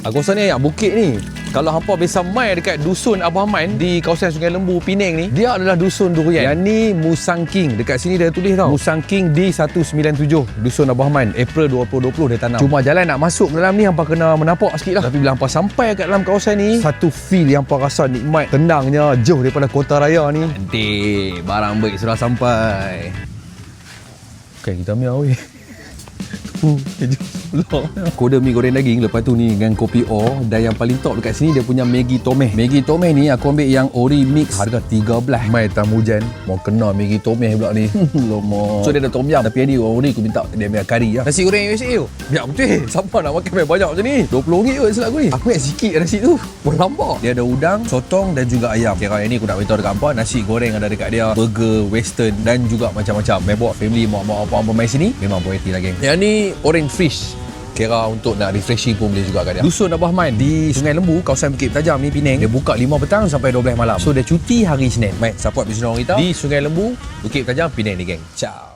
Kawasan ni bukit ni. Kalau hampa biasa mai dekat dusun Abah Man di kawasan Sungai Lembu, Penang ni, dia adalah dusun durian. Yang ni Musang King. Dekat sini dia tulis tau. Musang King di 197 dusun Abah Man. April 2020 dia tanam. Cuma jalan nak masuk ke dalam ni hampa kena menapak sikit lah. Tapi bila hampa sampai kat dalam kawasan ni, satu feel yang hampa rasa nikmat, tenangnya, jauh daripada kota raya ni. Nanti barang baik sudah sampai. Okay, kita ambil weh. Kode mi goreng daging, lepas tu ni dengan kopi O, dan yang paling top dekat sini dia punya Maggi Tomeh. Maggi Tomeh ni aku ambil yang ori mix, harga 13. Mai tam hujan mau kena Maggi Tomeh pula ni. Lama. So dia ada tom yum, tapi yang ni ori aku minta dia ambil kari lah. Nasi goreng USA tu biar betul. Siapa nak makan banyak macam ni? RM20 kot silap aku ni. Aku ingat sikit nasi tu. Boleh nampak. Dia ada udang, sotong dan juga ayam. Kira yang ni aku nak beritahu dekat hampa, nasi goreng ada dekat dia, burger, western dan juga macam-macam. Mai bawa family, mak-mak apa-apa main sini, memang boleh hati lah geng. Yang ni orange fish. Kira untuk nak refreshing pun boleh juga kat dia. Dusun Abah Man di Sungai Lembu, kawasan Bukit Tajam ni, Penang. Dia buka 5 petang sampai 12 malam. So dia cuti hari Isnin. Mai support bisnes orang kita di Sungai Lembu, Bukit Tajam, Penang ni geng. Ciao.